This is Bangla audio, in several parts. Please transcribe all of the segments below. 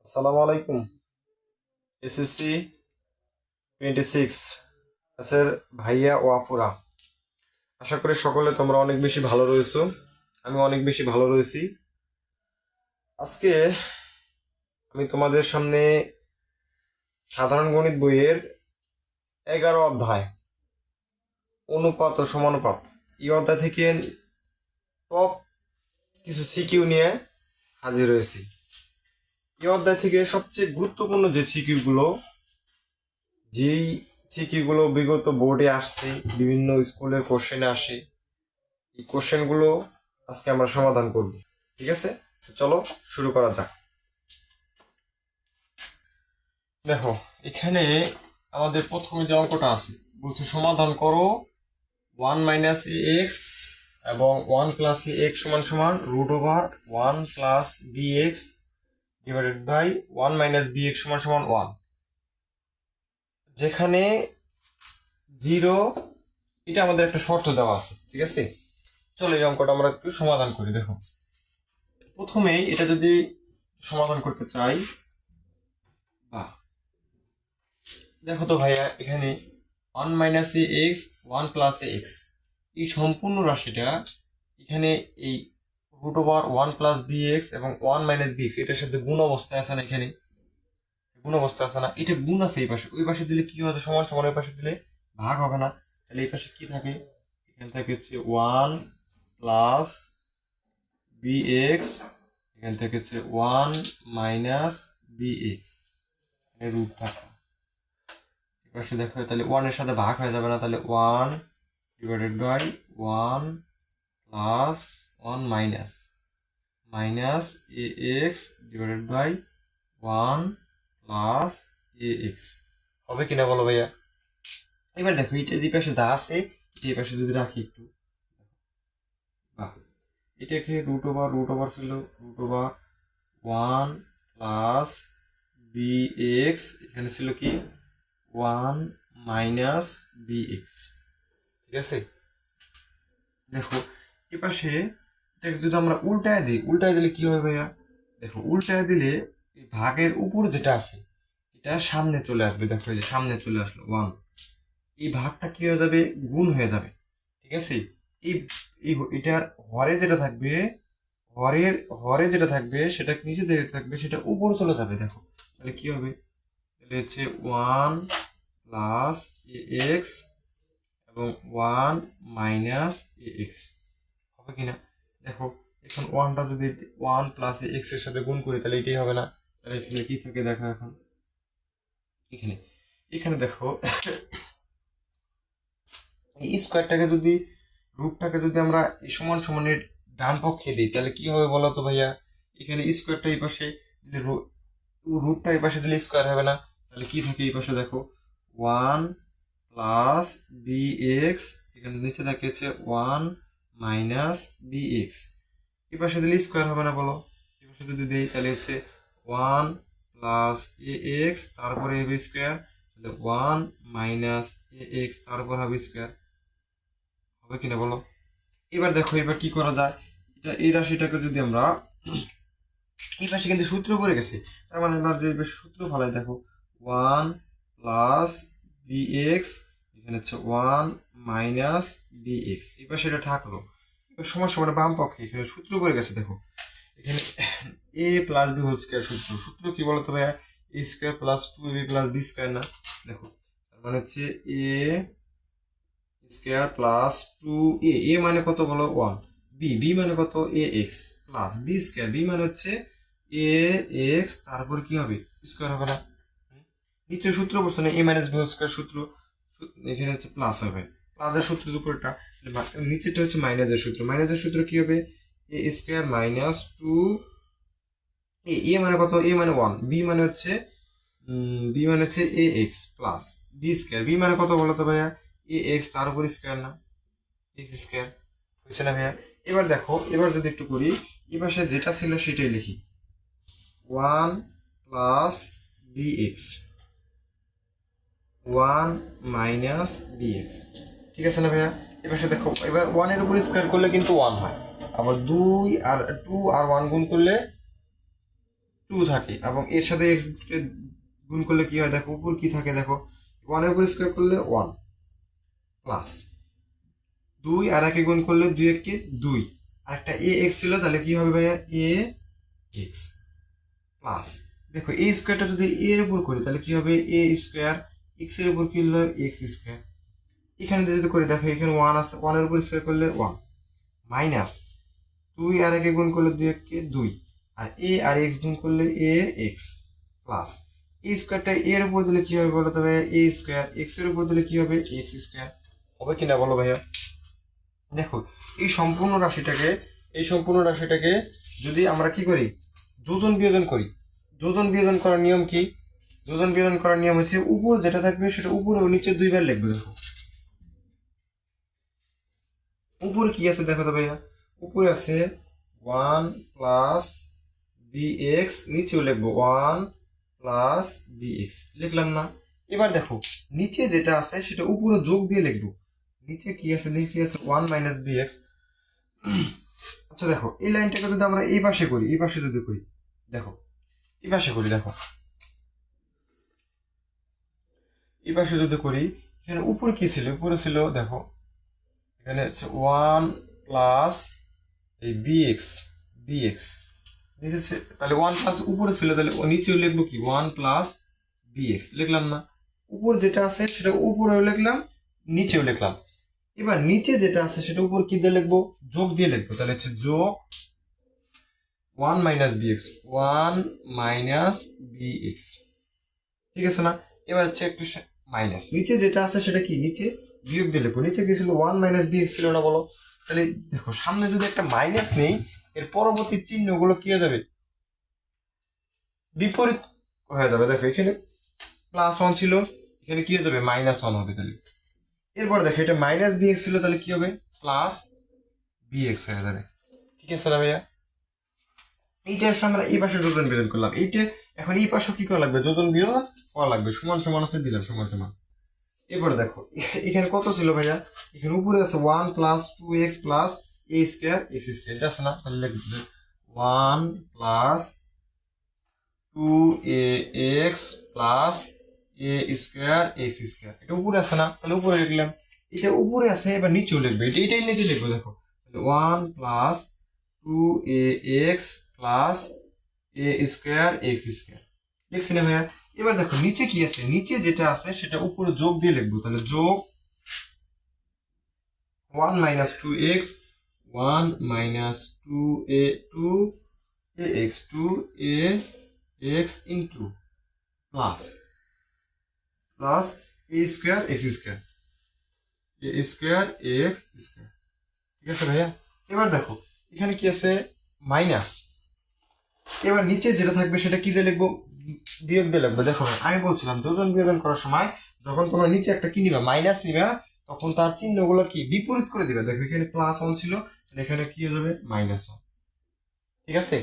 আসসালামু আলাইকুম। এসএসসি 26 ক্লাসের ভাইয়া ও আপুরা, আশা করি সকলে তোমরা অনেক বেশি ভালো রয়েছো। আমি অনেক বেশি ভালো রয়েছি। আজকে আমি তোমাদের সামনে সাধারণ গণিত বইয়ের 11 অধ্যায় অনুপাত ও সমানুপাত এই অধ্যায় থেকে টপ কিছু সিকিউ নিয়ে হাজির হয়েছি। এই অধ্যায় থেকে সবচেয়ে গুরুত্বপূর্ণ যে সিকিউগুলো, যেই সিকিউগুলো বিগত বোর্ডে আসছে, বিভিন্ন স্কুলের কোশ্চেনে আসে, এই কোশ্চেনগুলো আজকে আমরা সমাধান করব। ঠিক আছে, তো চলো শুরু করা যাক। দেখো, এখানে আমাদের প্রথমে যে অঙ্কটা আছে বলছে সমাধান করো 1 - ax এবং 1 + ax সমান সমান √1 + bx ডিভাইডেড বাই 1 - bx সমান সমান 1, যেখানে 0 এটা আমাদের একটা শর্ত দেওয়া আছে। ঠিক আছে, চলো এই অঙ্কটা আমরা একটু সমাধান করি। দেখো, প্রথমেই এটা যদি সমাধান করতে চাই, বা দেখো তো ভাইয়া, এখানে 1 - ax 1 + ax এই সম্পূর্ণ রাশিটা এখানে এই √1 + bx এবং 1 - bx এটার সাথে গুণ অবস্থায় আছে না, এখানে গুণ অবস্থা আছে না, এটা গুণ আছে এই পাশে। ওই পাশে দিলে কি হবে? সমান সমান। ওই পাশে দিলে ভাগ হবে না। তাহলে এই পাশে কি থাকে? এখানে থাকে হচ্ছে 1 + bx, এখানে থেকে হচ্ছে 1 - bx, রুট থাকে। এপাশে দেখো, তাহলে 1 এর সাথে ভাগ হয়ে যাবে না, তাহলে 1 divided by 1 plus 1 minus ax divided by 1 plus ax হবে কিনা বলো ভাইয়া? এবার দেখো, এটা এই পাশে যা আছে এটা এই পাশে যদি রাখি একটু, বাহ, এটাকে √ওভার ছিল √1 প্লাস bx, এখানে ছিল কি 1 - bx। ঠিক আছে, দেখো এ পাশে এটাকে যদি আমরা উল্টায় দিই, উল্টায় দিলে কি হবে ভাইয়া? দেখো, উল্টায় দিলে এই ভাগের উপর যেটা আছে এটা সামনে চলে আসবে। দেখো, এই যে সামনে চলে আসলো 1, এই ভাগটা কি হয়ে যাবে? গুণ হয়ে যাবে। ঠিক আছে, এই এটার হরে যেটা থাকবে, হরের হরে যেটা থাকবে সেটা নিচে দিকে থাকবে, সেটা উপরে চলে যাবে। দেখো, তাহলে কি হবে? তাহলে হচ্ছে 1 প্লাস ax এবং 1 - ax হবে কিনা? দেখো, এখন ওয়ানটা যদি 1 + x এর সাথে গুণ করি তাহলে এটাই হবে না। তাহলে এখানে কি থাকে? দেখো, এখন এখানে এখানে দেখো, এই স্কোয়ারটাকে যদি, রুটটাকে যদি আমরা এই সমান সমানের ডান পক্ষে দিই তাহলে কি হবে বলো তো ভাইয়া? এখানে স্কোয়ারটা এই পাশে দিলে, রুটটা এই পাশে দিলে স্কোয়ার হবে না। তাহলে কি থাকে এই পাশে? দেখো, 1 প্লাস bx, এখানে নিচে থাকে হচ্ছে 1 - bx, এই পাশে দিলে স্কোয়ার হবে না বলো? এই পাশে যদি দিই তাহলে হচ্ছে 1 প্লাস ax, তারপরে হবে স্কোয়ার, তাহলে 1 - ax, তারপর হবে স্কোয়ার। হবে কিনা বলো? এবার দেখো, এবার কি করা যায়? এটা এই রাশিটাকে যদি আমরা, এই পাশে কিন্তু সূত্র পড়ে গেছে, তার মানে আমরা যদি এবার সূত্র ফলাই, দেখো 1 প্লাস bx, এখানে হচ্ছে 1 - bx, এই পাশে এটা থাকলো। এবার সমান সমান বাম পক্ষে এখানে সূত্র পড়ে গেছে। দেখো, এখানে a plus B whole square সূত্র কি বলতো ভাইয়া? a square plus 2ab plus B square না? দেখো, তার মানে হচ্ছে a square plus 2a, a মানে কত বলো? 1, b মানে কত? ax plus B square, b মানে হচ্ছে ax, তারপর কি হবে? স্কোয়ার হবে না? নিশ্চয় সূত্র বলছে না, a - b হোল স্কোয়ার সূত্র, এখানে হচ্ছে প্লাস হবে। প্লাসের সূত্রের উপরটা, নিচেটা হচ্ছে মাইনাসের সূত্র। মাইনাসের সূত্র কি হবে? a স্কোয়ার মাইনাস 2, এ মানে কত? এ মানে 1, বি মানে হচ্ছে a x plus B square, b মানে কত বলো তো ভাইয়া? এ এক্স, তার উপর স্কোয়ার না, এক্স স্কোয়ার। হয়েছে না ভাইয়া? এবার দেখো, এবার যদি একটু করি, এ পাশে যেটা ছিল সেটাই লিখি, 1 প্লাস বি এক্স, 1 - bx। ঠিক আছে না ভাইয়া? এবার দেখো, এবার 1 এর উপর স্কোয়ার করলে কিন্তু 1 হয়, আবার 2 আর 1 গুণ করলে টু থাকে, এবং এর সাথে এক্স গুণ করলে কি হয় দেখো, উপর কি থাকে দেখো, 1 এর উপর স্কোয়ার করলে 1 প্লাস 2 আর একে গুণ করলে 2 একে 2, আর একটা এ এক্স ছিল, তাহলে কি হবে ভাইয়া, এ এক্স প্লাস, দেখো এই স্কোয়ারটা যদি এর উপর করি তাহলে কি হবে, এ স্কোয়ার, এক্স এর উপর কি হলো এক্স স্কোয়ার, এখানে যদি করি দেখো এখানে 1 আছে, 1 এর উপর স্কোয়ার করলে 1 মাইনাস 2 আর একে গুণ করলে 2 একে 2, আর এ আর এক্স গুণ করলে এ এক্স প্লাস, এই স্কোয়ারটা এর উপর দিলে কি হবে বলো তো ভাইয়া, এ স্কোয়ার, এক্স এর উপর দিলে কি হবে এক্স স্কোয়ার, হবে কিনা বলো ভাইয়া। দেখো এই সম্পূর্ণ রাশিটাকে যদি আমরা কি করি, যোজন বিয়োজন করি, যোজন বিয়োজন করার নিয়ম কি, যোজন বিয়োজন করার নিয়ম হচ্ছে উপর যেটা থাকবে সেটা উপরে ও নিচে দুইবার লিখবে। দেখো উপরে কি আছে দেখো তো ভাইয়া, উপরে আছে 1 প্লাস বি এক্স, নিচেও লিখবো 1 প্লাস বি এক্স, লিখলাম না। এবার দেখো নিচে যেটা আছে সেটা উপরে যোগ দিয়ে লিখবো, নিচে কি আছে, নিচে আছে 1 মাইনাস বি এক্স। আচ্ছা দেখো এই লাইনটাকে যদি আমরা এই পাশে করি, এই পাশে যদি করি দেখো, এই পাশে করি দেখো, এই পাশে যদি করি, এখানে উপরে কি ছিল, উপরে ছিল দেখো এখানে হচ্ছে 1 প্লাস এই বি এক্স, বি এক্স নিচে, তাহলে 1 প্লাস উপরে ছিল, তাহলে নিচেও লিখবো কি 1 প্লাস বি এক্স, লিখলাম না। উপর যেটা আছে সেটা উপরেও লিখলাম, নিচেও লিখলাম। এবার নিচে যেটা আছে সেটা উপর কি দিয়ে লিখবো, যোগ দিয়ে লিখবো, তাহলে হচ্ছে যোগ 1 minus B X, 1 minus B X, ঠিক আছে না। এবার হচ্ছে একটু মাইনাস, নিচে যেটা আছে সেটা কি, নিচে বিয়োগ দিয়ে লিখবো, নিচে কি ছিল 1 মাইনাস বি এক্স ছিল না বলো, তাহলে দেখো সামনে যদি একটা মাইনাস নেই, এর পরবর্তী চিহ্নগুলো কি হয়ে যাবে, বিপরীত হয়ে যাবে। দেখো এখানে প্লাস 1 ছিল, এখানে কি হয়ে যাবে মাইনাস 1 হবে, তাহলে এরপর দেখো এটা মাইনাস বি এক্স ছিল, তাহলে কি হবে প্লাস বি এক্স হয়ে যাবে, ঠিক আছে না ভাইয়া। এইটা এসে আমরা এই পাশে যোজন বিয়োজন করলাম, এইটা এখন এই পাশে কি করা লাগবে, যোজন বিয়োজন করা লাগবে, সমান সমান আছে দিলাম সমান সমান। এরপরে দেখো এখানে কত ছিল ভাইয়া, এখানে উপরে আছে 1 প্লাস 2x প্লাস এ স্কোয়ার এক্স স্কোয়ার, এটা আছে না, তাহলে লিখবে 1 প্লাস 2ax প্লাস এ স্কোয়ার এক্স স্কোয়ার, এটা উপরে আছে না, তাহলে উপরে লিখলাম। এটা উপরে আছে, এবার নিচেও লিখবে, এটাই নিচে লিখবো। দেখো 1 প্লাস 2ax প্লাস এ স্কোয়ার এক্স স্কোয়ার, লিখছি না ভাইয়া। এবার দেখো নিচে কি আছে, নিচে যেটা আছে সেটা উপরে যোগ দিয়ে লিখবো, তাহলে যোগ 1 minus 2x, 1 minus 2ax 2ax into plus plus A square x square, a square x square, ঠিক আছে ভাইয়া। এবার দেখো এখানে কি আছে মাইনাস, এবার নিচে যেটা থাকবে সেটা কি দিয়ে লিখবো, বিয়োগ দিয়ে লিখবো। দেখো আমি বলছিলাম যোজন বিয়োজন করার সময় যখন তোমরা নিচে একটা কি নিবা, মাইনাস নিবা, তখন তার চিহ্নগুলো কি বিপরীত করে দিবে। দেখো এখানে প্লাস 1 ছিল, এখানে কি হয়ে যাবে মাইনাস 1, ঠিক আছে।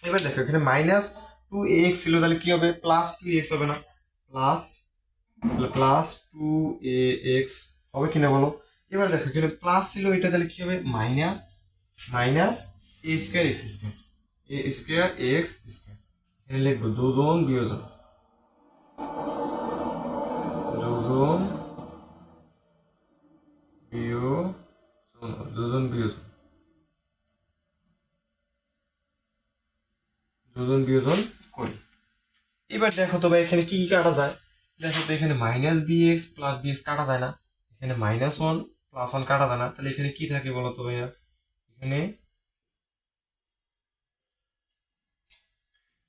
এবার দেখো এখানে মাইনাস 2ax ছিল, তাহলে কি হবে প্লাস 2x হবে না, প্লাস প্লাস 2ax হবে কিনা বলো। এবার দেখো এখানে প্লাস ছিল, এটা তাহলে কি হবে minus minus A square x square, a square x square, এখানে লিখবো যোজন বিয়োজন, যোজন যোজন বিয়োজন, যোজন বিয়োজন করি। এবার দেখো তো ভাই এখানে কি কি কাটা যায়, দেখো তো এখানে minus B X plus B X কাটা যায় না, এখানে মাইনাস 1 প্লাস 1 কাটা যায় না, তাহলে এখানে কি থাকে বলো তো ভাইয়া, এখানে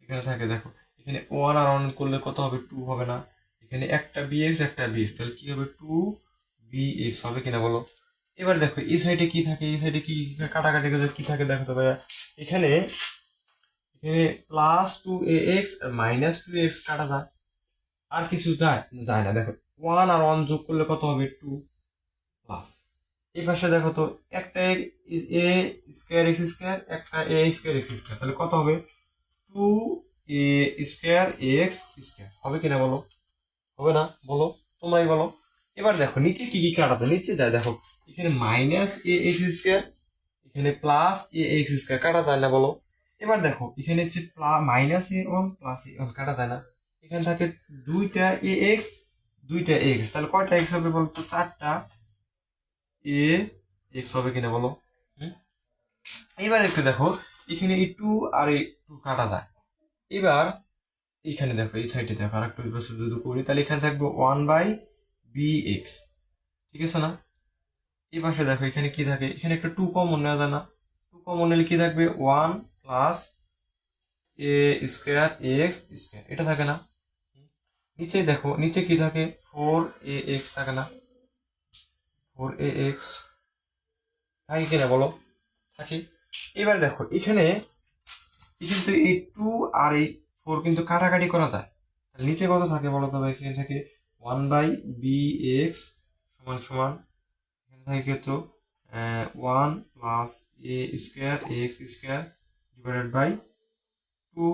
এখানে থাকে দেখো, এখানে 1 আর 1 করলে কত হবে 2 হবে না, এখানে একটা বিএক্স একটা বিএক্স, তাহলে কি হবে 2bx হবে কিনা বলো। এবার দেখো এই সাইডে কি থাকে, এই সাইডে কি কাটাকাটি কি থাকে দেখো তো ভাইয়া, এখানে এখানে প্লাস 2ax আর মাইনাস 2x কাটা যায়, আর কিছু যায় যায় না। দেখো 1 আর 1 যোগ করলে কত হবে 2 প্লাস, এই পাশে দেখো তো একটা এ স্কোয়ার এক্স স্কোয়ার, একটা এ স্কোয়ার এক্স স্কোয়ার, তাহলে কত হবে 2a স্কোয়ার এক্স স্কোয়ার, হবে কিনা বলো, হবে না বলো, তোমরাই বলো। এবার দেখো নিচে কি কি কাটা যায়, নিচে যায় দেখো এখানে মাইনাস এ এক্স স্কোয়ার, এখানে প্লাস এ এক্স স্কোয়ার কাটা যায় না বলো, এবার দেখো এখানে হচ্ছে মাইনাস এ ওয়ান প্লাস এ ওয়ান কাটা যায় না, এখানে থাকে দুইটা এ এক্স দুইটা এক্স, তাহলে কয়টা এক্স হবে বলতো? চারটা এ এক্স হবে কিনা বলো? হুম? এবার একটু দেখো এখানে এই টু আর এই টু কাটা যায়। এবার এখানে দেখো এই সাইডে দেখো আর একটু যদি করি তাহলে এখানে থাকবে ওয়ান বাই বি এক্স, ঠিক আছে না? এই পাশে দেখো এখানে কি থাকে, এখানে একটা টু কমন নেওয়া যায় না, টু কমন নিলে কি থাকবে? ওয়ান প্লাস এ স্কোয়ার এক্স স্কোয়ার, এটা থাকে না? নিচে দেখো নিচে কি থাকে? ফোর এ এক্স থাকে না? ফোর এ এক্স থাকে কিনা বলো? থাকে। এবার দেখো এখানে কিন্তু এই টু আর এই ফোর কিন্তু কাটাকাটি করা যায়, তাহলে নিচে কত থাকে বলো তো? এখানে থাকে ওয়ান বাই বি এক্স সমান সমান, এখানে থাকে কিন্তু one plus A square x square divided by two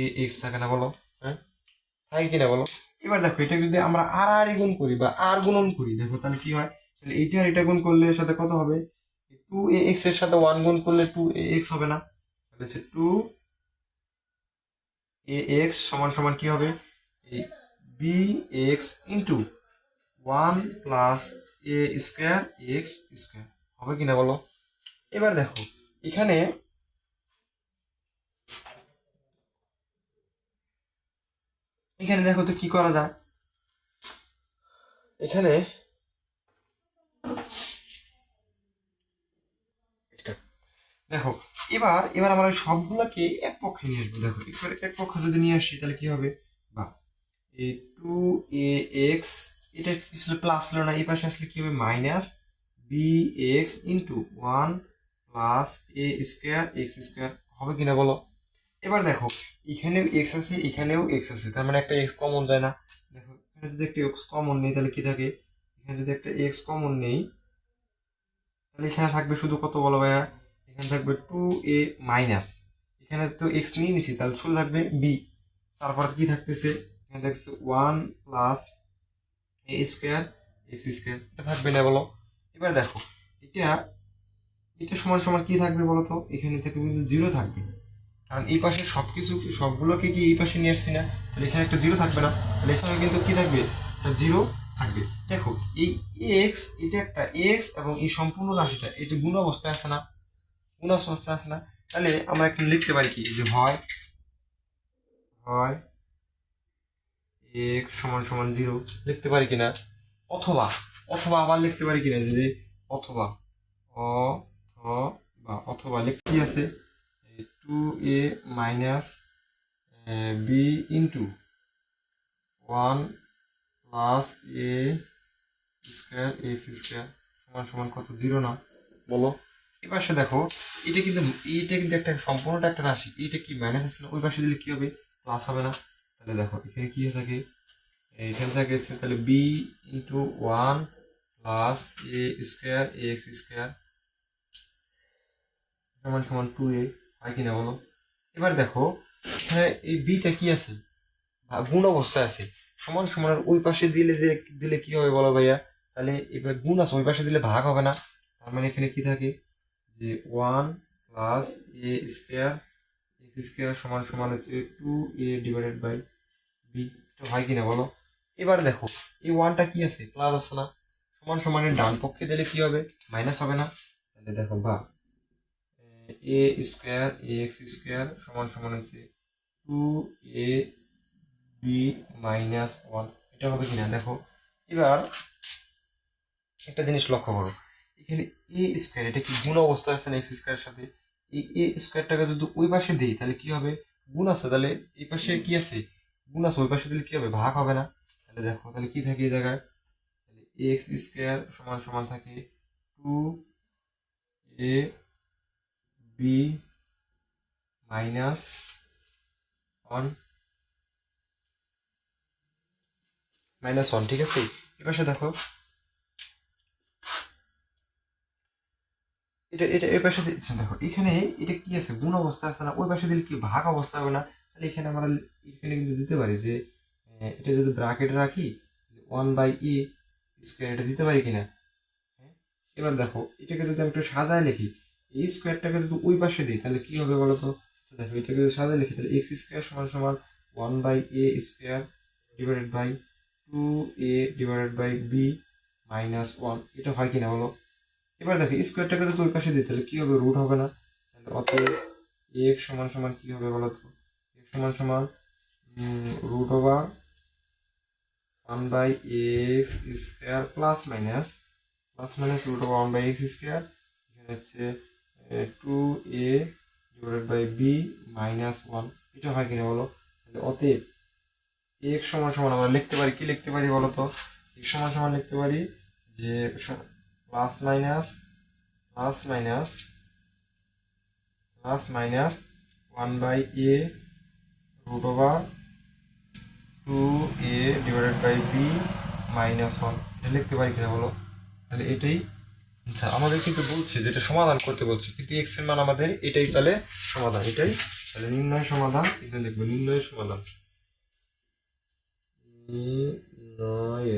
A X থাকে না বলো? হ্যাঁ, থাকে কিনা বলো? এবার দেখো এটা যদি আমরা আর আর গুণ করি বা আর গুণন করি, দেখো তাহলে কি হয়? তাহলে এইটা আর এটা গুণ করলে এর সাথে কত হবে? টু এ এক্স এর সাথে ওয়ান গুণ করলে টু এ এক্স হবে না? তাহলে হচ্ছে টু এ এক্স সমান সমান কি হবে? এই b x into one plus এ স্কোয়ার এক্স স্কোয়ার হবে কিনা বলো? এবার দেখো এখানে এখানে দেখো তো কি করা যায়। এখানে দেখো এবার এবার আমরা সবগুলোকে এক পক্ষে নিয়ে আসবো। দেখো এবার এক পক্ষে যদি নিয়ে আসি তাহলে কি হবে? বা এই টু এ এক্স, এটা ছিল প্লাস ছিল না, এই পাশে আসলে কি হবে? Minus B x into one plus এ স্কোয়ার এক্স স্কোয়ার হবে কিনা বলো? এবার দেখো এখানেও এক্স আছে এখানেও এক্স আছে, তার মানে একটা এক্স কমন যায় না? দেখো এখানে যদি একটা এক্স কমন নেই তাহলে কি থাকে? এখানে যদি একটা এক্স কমন নেই তাহলে এখানে থাকবে শুধু কত বলো ভাইয়া? এখানে থাকবে টু এ মাইনাস, এখানে তো এক্স নিয়ে নিছি তাহলে শুধু থাকবে বি, তারপর কি থাকতেছে? এখানে থাকছে ওয়ান প্লাস এ স্কোয়ার এক্স স্কোয়ার, এটা থাকবে না বলো? এবার দেখো এটা এটা সমান সমান কি থাকবে বলো তো? এখানে থেকে কিন্তু জিরো থাকবে, কারণ এই পাশে সবকিছু সবগুলোকে কি এই পাশে নিয়ে আসছি না? তাহলে এখানে একটা জিরো থাকবে না? তাহলে এখানে কিন্তু কি থাকবে? একটা জিরো থাকবে। দেখো এই এক্স, এটা একটা এক্স এবং এই সম্পূর্ণ রাশিটা এটা গুণ অবস্থায় আছে না? গুণ অবস্থায় আছে না? তাহলে আমরা একটা লিখতে পারি কি যে হয় হয় এক্স সমান সমান জিরো লিখতে পারি কিনা? অথবা অথবা আবার লিখতে পারি কিনা যে অথবা অথবা অথবা লিখতে কি আছে? Two a minus b into one plus A square x square সমান সমান কত? জিরো না বলো? এবার সে দেখো এটা কিন্তু একটা সম্পূর্ণটা একটা রাশি, এটা কি মাইনাস আছে না? ওই পাশে দিলে কি হবে? প্লাস হবে না? তাহলে দেখো এখানে কি থাকে? এখানে থাকে হচ্ছে তাহলে বি ইন্টু ওয়ান প্লাস এ স্কোয়ার এক্স স্কোয়ার সমান সমান টু এ হয় কিনা বলো? এবার দেখো এখানে এই বিটা কি আছে? গুণ অবস্থায় আছে, সমান সমান ওই পাশে দিলে দিলে কি হবে বলো ভাইয়া? তাহলে এবার গুণ আছে ওই পাশে দিলে ভাগ হবে না, তার মানে এখানে কি থাকে? যে ওয়ান প্লাস এ স্কোয়ার এক্স স্কোয়ার সমান সমান হচ্ছে two A divided by B, এটা হয় কিনা বলো? এবার দেখো এই ওয়ানটা কি আছে? প্লাস আছে না? সমান সমানের ডান পক্ষে দিলে কি হবে? মাইনাস হবে না? তাহলে দেখো বা এ স্কোয়ার এক্স স্কোয়ার সমান সমান হচ্ছে two a b minus one, এটা হবে কিনা দেখো? এবার একটা জিনিস লক্ষ্য করো, এখানে এ স্কোয়ার এটা কি গুণ অবস্থা আছে না এক্স স্কোয়ারের সাথে? এই এ স্কোয়ারটাকে যদি ওই পাশে দিই তাহলে কি হবে? গুণ আছে, তাহলে এই পাশে কি আছে? গুণ আছে, ওই পাশে দিলে কি হবে? ভাগ হবে না? তাহলে দেখো তাহলে কি থাকে এই জায়গায়? তাহলে এক্স স্কোয়ার সমান সমান থাকে two a b minus one minus one, ঠিক আছে? এই পাশে দেখো এটা এটা এই পাশে দিচ্ছেন, দেখো এখানে এটা কি আছে? গুণ অবস্থা আছে না? ওই পাশে দিলে কি ভাগ অবস্থা হবে না? তাহলে এখানে আমরা এখানে কিন্তু দিতে পারি যে এটা যদি ব্র্যাকেটে রাখি ওয়ান বাই ই স্কোয়ার, এটা দিতে পারি কিনা? হ্যাঁ। এবার দেখো এটাকে যদি আমি একটু সাজায় লিখি, এই স্কোয়ারটাকে যদি ওই পাশে দিই তাহলে কি হবে বলো তো? দেখো এটাকে যদি সাজাই লিখি তাহলে এক্স স্কোয়ার সমান সমান 1/a square divided by 2a divided by B minus 1, এটা হয় কিনা বলো। এবার দেখো স্কোয়ারটাকে যদি ওই পাশে দিই তাহলে কি হবে, রুট হবে না। তাহলে অতএব এক্স সমান সমান কি হবে বলো তো, এক্স সমান সমান root over 1/x square plus minus root over 1/x square, এখানে হচ্ছে 2a divided by B minus 1, এটা হয় কিনা বলো। তাহলে অতএব এক্স সমান সমান আমরা লিখতে পারি, কি লিখতে পারি বলো তো, এক্স সমান সমান লিখতে পারি যে plus minus plus minus plus minus 1/a root over 2a divided by B minus 1, এটা লিখতে পারি কিনা বলো। তাহলে এটাই, আচ্ছা আমাদের কিন্তু বলছে যেটা সমাধান করতে বলছে, কিন্তু এক্স এর মান আমাদের এটাই তাহলে সমাধান, এটাই তাহলে নির্ণয় সমাধান, এখানে লিখবো নির্ণয় সমাধান, নির্ণয়ে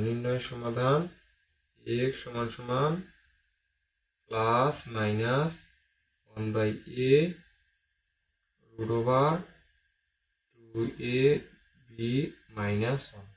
নির্ণয় সমাধান এক্স সমান সমান plus minus 1/a root over 2a b minus 1।